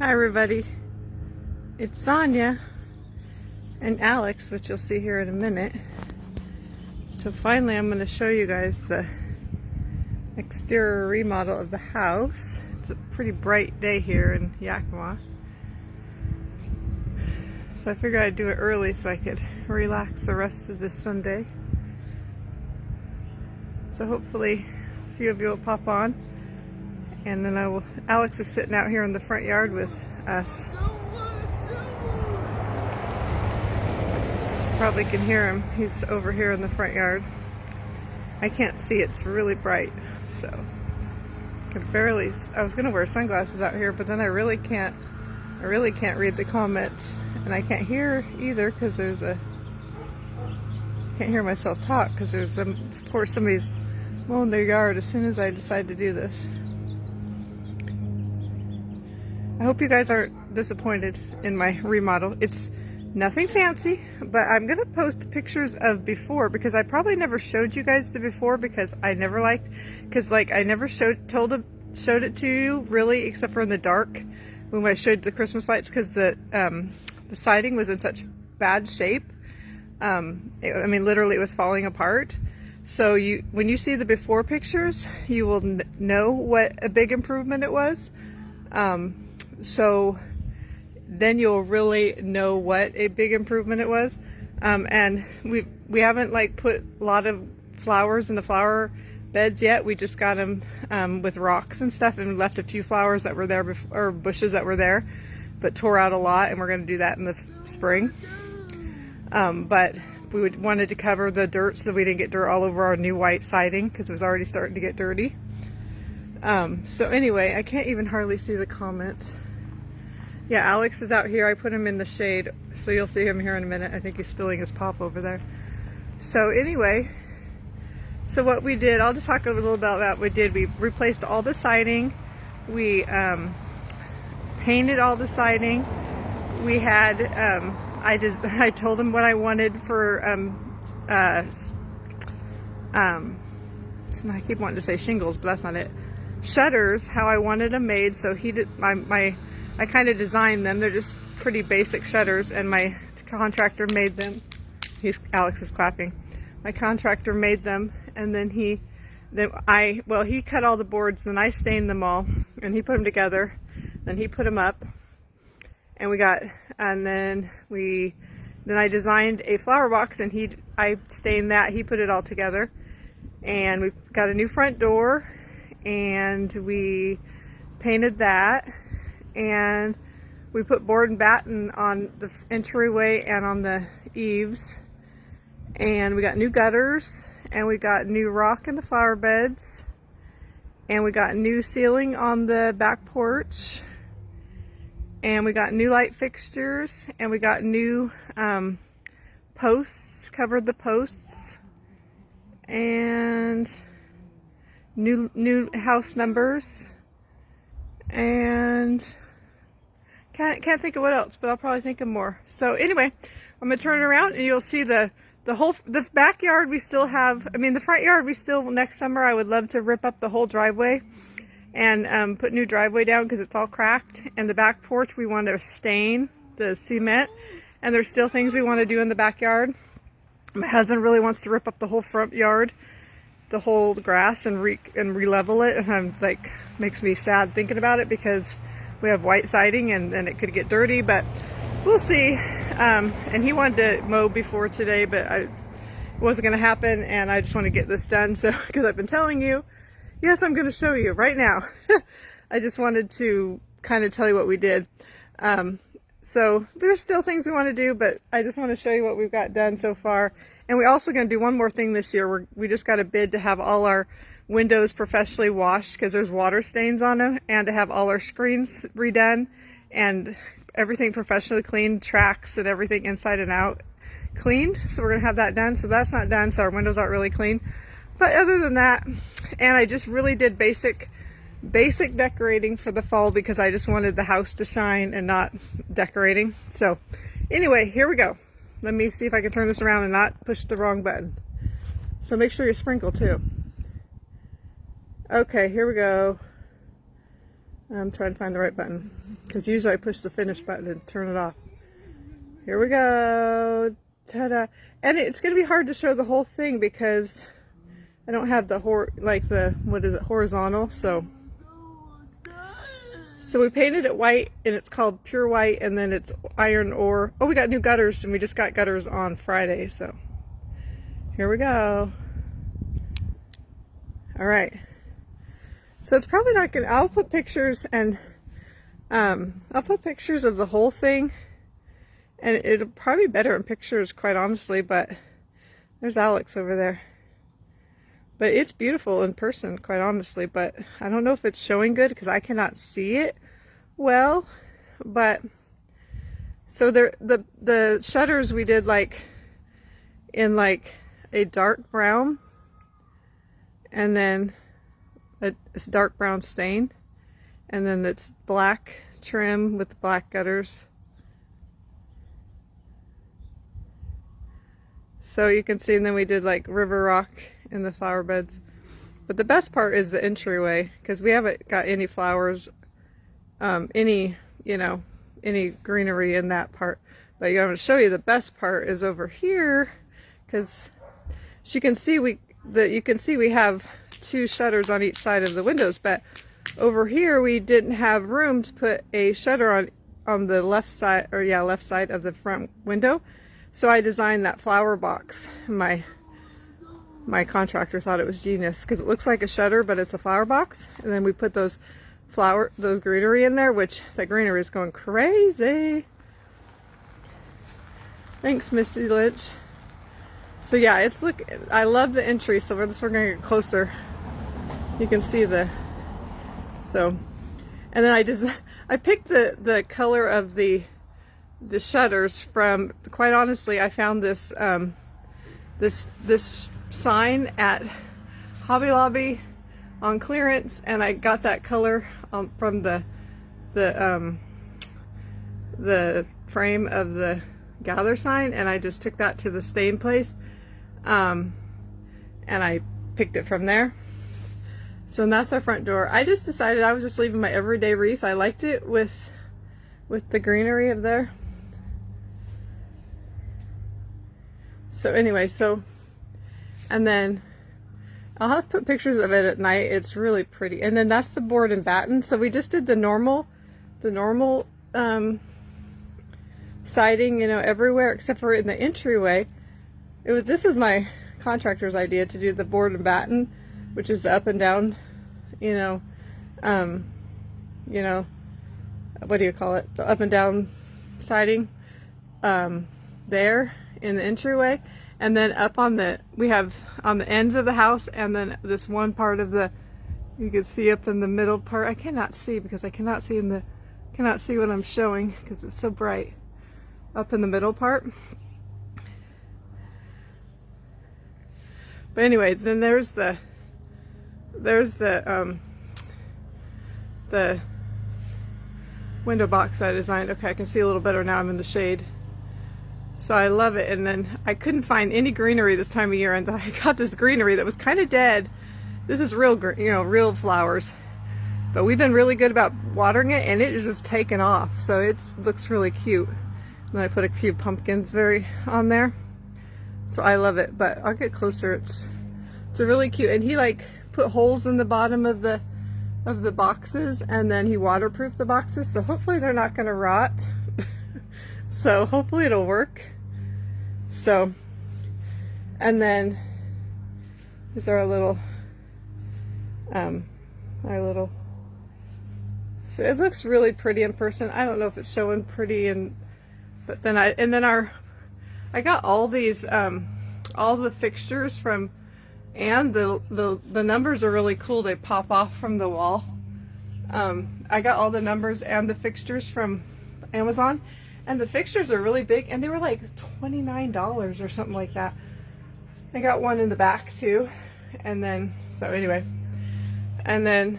Hi everybody, it's Sonia and Alex, which you'll see here in a minute. So finally I'm going to show you guys the exterior remodel of the house. It's a pretty bright day here in Yakima. So I figured I'd do it early so I could relax the rest of this Sunday. So hopefully a few of you will pop on. And then Alex is sitting out here in the front yard with us. You probably can hear him. He's over here in the front yard. I can't see, it's really bright. So I can barely, I was gonna wear sunglasses out here, but then I really can't read the comments. And I can't hear either because can't hear myself talk because there's of course somebody's mowing their yard as soon as I decide to do this. I hope you guys aren't disappointed in my remodel. It's nothing fancy, but I'm gonna post pictures of before because I probably never showed you guys the before because I never showed it to you really, except for in the dark when I showed the Christmas lights because the siding was in such bad shape. I mean, literally it was falling apart. So when you see the before pictures, you will know what a big improvement it was. So then you'll really know what a big improvement it was. And we haven't put a lot of flowers in the flower beds yet. We just got them with rocks and stuff and left a few flowers that were there before, or bushes that were there, but tore out a lot, and we're going to do that in the spring. But we wanted to cover the dirt so we didn't get dirt all over our new white siding because it was already starting to get dirty. So anyway, I can't even hardly see the comments. Yeah, Alex is out here. I put him in the shade, so you'll see him here in a minute. I think he's spilling his pop over there. So anyway, so what we did, I'll just talk a little about what we did. We replaced all the siding. We painted all the siding. We had, I told him what I wanted for, I keep wanting to say shingles, but that's not it. Shutters, how I wanted them made. So he did, I kind of designed them. They're just pretty basic shutters, and my contractor made them. Alex is clapping. My contractor made them, and then he cut all the boards, and I stained them all, and he put them together, then he put them up, and then I designed a flower box, and I stained that, he put it all together, and we got a new front door, and we painted that, and we put board and batten on the entryway and on the eaves, and we got new gutters, and we got new rock in the flower beds, and we got new ceiling on the back porch, and we got new light fixtures, and we got new posts, covered the posts, and new house numbers, and can't think of what else, but I'll probably think of more. So anyway, I'm gonna turn it around and you'll see the backyard we still have. I mean, the front yard we still, next summer I would love to rip up the whole driveway and put new driveway down because it's all cracked. And the back porch we want to stain the cement, and there's still things we want to do in the backyard. My husband really wants to rip up the whole front yard, the whole grass, and re-level it, and I'm makes me sad thinking about it because we have white siding and it could get dirty, but we'll see. And he wanted to mow before today, but it wasn't going to happen, and I just want to get this done. So because I've been telling you, yes, I'm going to show you right now. I just wanted to kind of tell you what we did. So there's still things we want to do, but I just want to show you what we've got done so far. And we're also going to do one more thing this year. We just got a bid to have all our windows professionally washed because there's water stains on them, and to have all our screens redone and everything professionally cleaned, tracks and everything inside and out cleaned. So we're going to have that done. So that's not done, so our windows aren't really clean. But other than that, and I just really did basic decorating for the fall because I just wanted the house to shine and not decorating. So anyway, here we go. Let me see if I can turn this around and not push the wrong button. So make sure you sprinkle too. Okay, here we go. I'm trying to find the right button, because usually I push the finish button and turn it off. Here we go. Ta-da. And it's going to be hard to show the whole thing because I don't have the horizontal. So we painted it white, and it's called pure white, and then it's iron ore. Oh, we got new gutters, and we just got gutters on Friday. So here we go. All right. So it's probably not gonna, I'll put pictures, and I'll put pictures of the whole thing, and it'll probably be better in pictures, quite honestly, but there's Alex over there. But it's beautiful in person, quite honestly, but I don't know if it's showing good because I cannot see it well. But so the shutters we did like in like a dark brown, and then it's dark brown stain, and then it's black trim with black gutters. So you can see, and then we did like river rock in the flower beds. But the best part is the entryway, because we haven't got any flowers, any greenery in that part. But I'm going to show you the best part is over here, because you can see we have 2 shutters on each side of the windows, but over here we didn't have room to put a shutter on the left side of the front window. So I designed that flower box. My contractor thought it was genius because it looks like a shutter, but it's a flower box. And then we put those greenery in there, which that greenery is going crazy. Thanks, Missy Lynch. So yeah, I love the entry. So we're gonna get closer. You can see and then I picked the color of the shutters from, quite honestly, I found this this sign at Hobby Lobby on clearance, and I got that color from the frame of the gather sign, and I just took that to the stain place, and I picked it from there. So that's our front door. I just decided I was just leaving my everyday wreath. I liked it with the greenery up there. So anyway, and then I'll have to put pictures of it at night. It's really pretty. And then that's the board and batten. So we just did the normal siding, everywhere except for in the entryway. This was my contractor's idea to do the board and batten, which is up and down, what do you call it? The up and down siding, there in the entryway. And then up we have on the ends of the house, and then this one part of you can see up in the middle part. I cannot see because I cannot see what I'm showing because it's so bright. Up in the middle part. But anyway, then there's the window box I designed. Okay, I can see a little better now. I'm in the shade. So I love it. And then I couldn't find any greenery this time of year, and I got this greenery that was kind of dead. This is real, real flowers. But we've been really good about watering it, and it is just taken off. So it looks really cute. And then I put a few pumpkins on there. So I love it, but I'll get closer. It's really cute. And he put holes in the bottom of the boxes, and then he waterproofed the boxes. So hopefully they're not going to rot. So hopefully it'll work. So, and then is our little, so it looks really pretty in person. I don't know if it's showing pretty, but then I got all these, all the fixtures from, and the numbers are really cool. They pop off from the wall. I got all the numbers and the fixtures from Amazon. And the fixtures are really big, and they were like $29 or something like that. I got one in the back too. And then, so anyway, so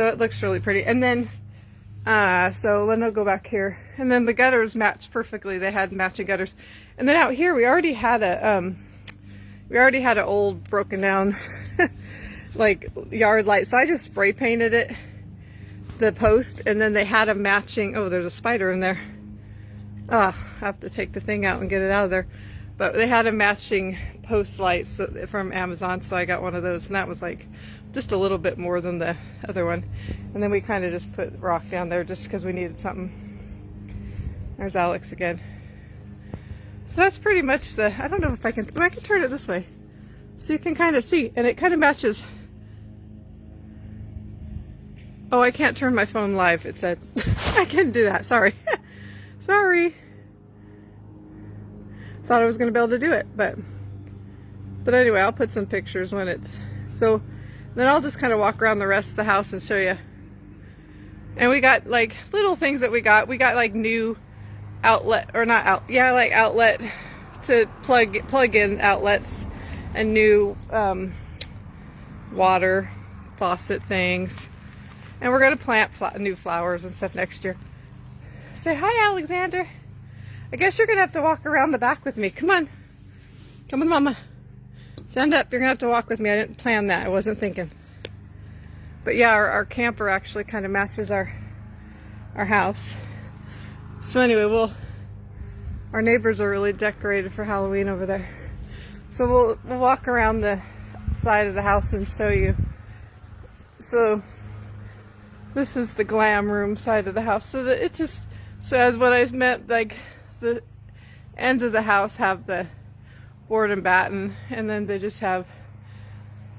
it looks really pretty. And then, so then I'll go back here. And then the gutters match perfectly. They had matching gutters. And then out here, we already had an old broken down, yard light. So I just spray painted it. the post, and then they had a matching, oh, there's a spider in there. I have to take the thing out and get it out of there. But they had a matching post lights from Amazon, so I got one of those, and that was like just a little bit more than the other one. And then we kind of just put rock down there just because we needed something. There's Alex again. So that's pretty much the, I don't know if I can turn it this way so you can kind of see, and it kind of matches. Oh, I can't turn my phone live, it said. I can't do that, sorry. Sorry. Thought I was gonna be able to do it, but anyway, I'll put some pictures when it's, so then I'll just kind of walk around the rest of the house and show you. And we got like little things that we got like new outlet, or not out, yeah, like outlet to plug in outlets, and new water faucet things. And we're gonna plant new flowers and stuff next year. Say hi, Alexander. I guess you're gonna have to walk around the back with me. Come on. Come with Mama. Stand up. You're gonna have to walk with me. I didn't plan that. I wasn't thinking. But yeah, our camper actually kind of matches our house. So anyway, our neighbors are really decorated for Halloween over there. So we'll walk around the side of the house and show you. So this is the glam room side of the house. So that it just says what I meant, like the ends of the house have the board and batten, and then they just have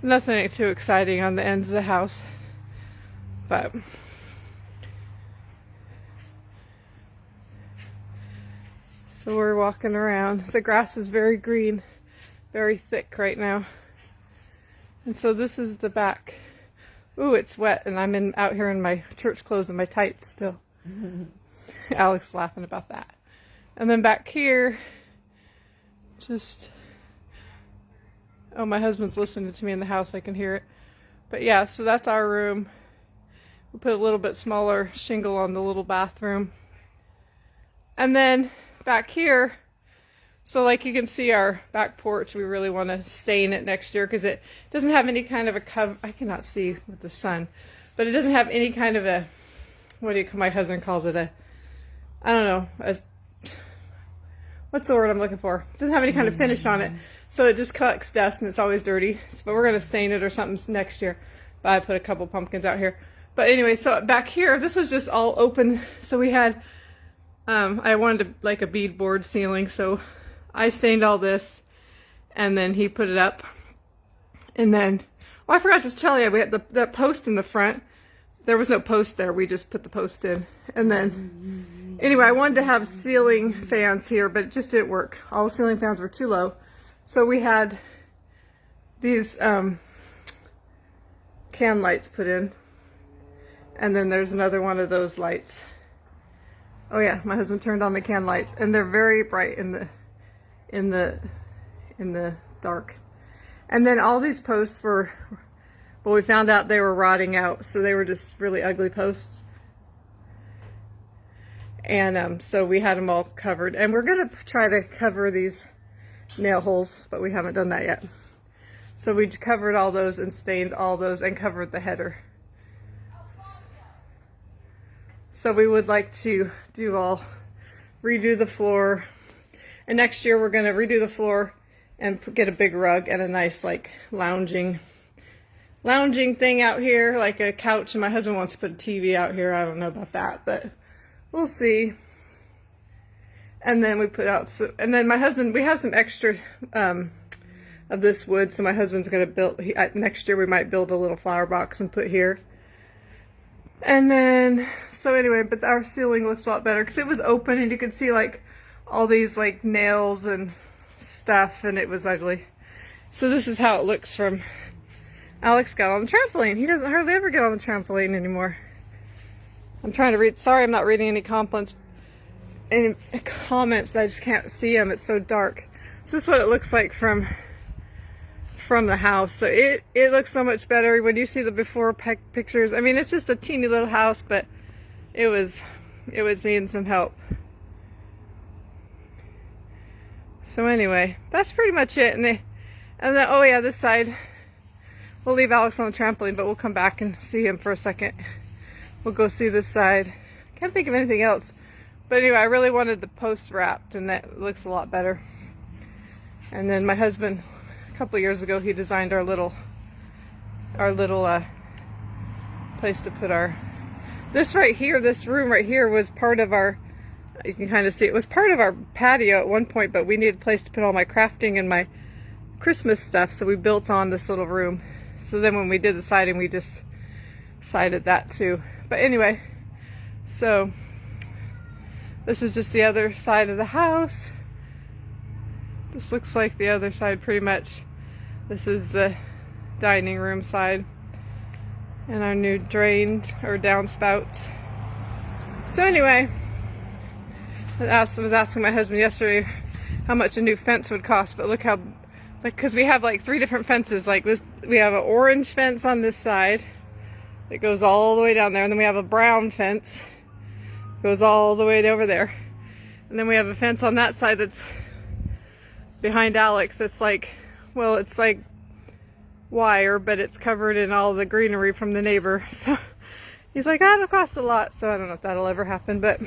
nothing too exciting on the ends of the house. But so we're walking around. The grass is very green, very thick right now. And so this is the back. Ooh, it's wet, and I'm out here in my church clothes and my tights still. Alex laughing about that. And then back here, just, oh, my husband's listening to me in the house, I can hear it. But yeah, so that's our room. We put a little bit smaller shingle on the little bathroom. And then back here, so like you can see our back porch, we really want to stain it next year because it doesn't have any kind of a cover. I cannot see with the sun, but it doesn't have any kind of a, what do you, my husband calls it, I don't know, what's the word I'm looking for? It doesn't have any kind of finish on it. So it just collects dust and it's always dirty. But we're going to stain it or something next year. But I put a couple pumpkins out here. But anyway, so back here, this was just all open. So we had, I wanted like a beadboard ceiling. So I stained all this and then he put it up. And then, oh, I forgot to tell you, we had the post in the front. There was no post there. We just put the post in. And then, anyway, I wanted to have ceiling fans here, but it just didn't work. All the ceiling fans were too low. So we had these can lights put in. And then there's another one of those lights. Oh yeah, my husband turned on the can lights, and they're very bright in the dark. And then all these posts were, well, we found out they were rotting out, so they were just really ugly posts. And so we had them all covered, and we're gonna try to cover these nail holes, but we haven't done that yet. So we covered all those and stained all those and covered the header. So we would like to redo the floor, and next year we're gonna redo the floor and get a big rug and a nice like lounging thing out here, like a couch. And my husband wants to put a TV out here. I don't know about that, but we'll see. And then we put out, and then my husband, we have some extra of this wood, so my husband's gonna build, next year we might build a little flower box and put here. And then, so anyway, but our ceiling looks a lot better because it was open and you could see like all these like nails and stuff, and it was ugly. So this is how it looks from, Alex got on the trampoline. He doesn't hardly ever get on the trampoline anymore. I'm trying to read, sorry I'm not reading any comments. I just can't see them, it's so dark. This is what it looks like from the house. So it looks so much better when you see the before pictures. I mean, it's just a teeny little house, but it was needing some help. So anyway, that's pretty much it. And then oh yeah, this side, we'll leave Alex on the trampoline, but we'll come back and see him for a second. we'll go see this side. Can't think of anything else. But anyway, I really wanted the posts wrapped, and that looks a lot better. And then my husband, a couple years ago, he designed our little place to put our, this right here, this room right here was part of our, you can kind of see, it was part of our patio at one point, but we needed a place to put all my crafting and my Christmas stuff, so we built on this little room. So then when we did the siding, we just sided that too. But anyway, so this is just the other side of the house. This looks like the other side pretty much. This is the dining room side. And our new drains or downspouts. So anyway, I was asking my husband yesterday how much a new fence would cost, but look how, like, because we have like 3 different fences. Like this, we have an orange fence on this side that goes all the way down there, and then we have a brown fence that goes all the way over there, and then we have a fence on that side that's behind Alex. It's like, well, it's like wire, but it's covered in all the greenery from the neighbor. So he's like, that'll cost a lot. So I don't know if that'll ever happen, but,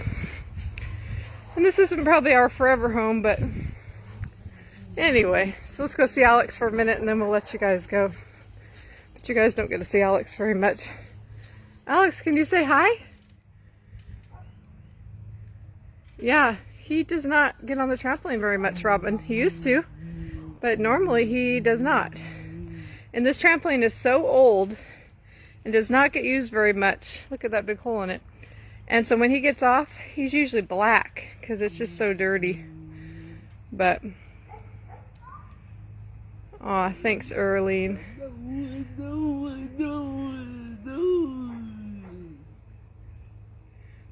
and this isn't probably our forever home, but anyway, so let's go see Alex for a minute and then we'll let you guys go. But you guys don't get to see Alex very much. Alex, can you say hi? Yeah, he does not get on the trampoline very much, Robin. He used to, but normally he does not. And this trampoline is so old and does not get used very much. Look at that big hole in it. And so when he gets off, he's usually black because it's just so dirty. But, aw, thanks, Earlene.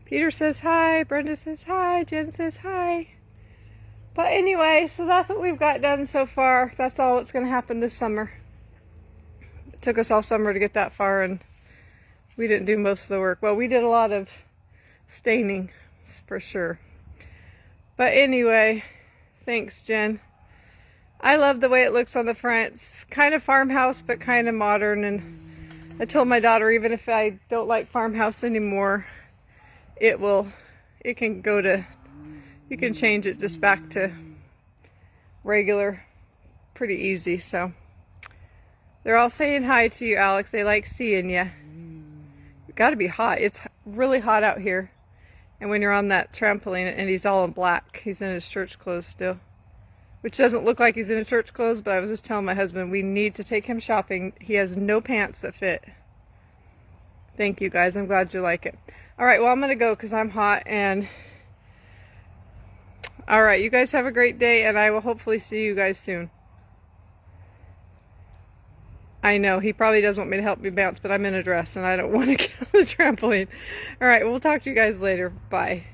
Peter says hi, Brenda says hi, Jen says hi. But anyway, so that's what we've got done so far. That's all that's going to happen this summer. It took us all summer to get that far, and we didn't do most of the work. Well, we did a lot of staining, for sure. But anyway, thanks, Jen. I love the way it looks on the front. It's kind of farmhouse, but kind of modern. And I told my daughter, even if I don't like farmhouse anymore, it can go to, you can change it just back to regular pretty easy. So they're all saying hi to you, Alex. They like seeing you. It's got to be hot. It's really hot out here. And when you're on that trampoline, and he's all in black, he's in his church clothes still, which doesn't look like he's in his church clothes, but I was just telling my husband we need to take him shopping. He has no pants that fit. Thank you, guys. I'm glad you like it. All right, well, I'm going to go because I'm hot. And all right, you guys have a great day, and I will hopefully see you guys soon. I know, he probably does want me to help me bounce, but I'm in a dress, and I don't want to get on the trampoline. All right, we'll talk to you guys later. Bye.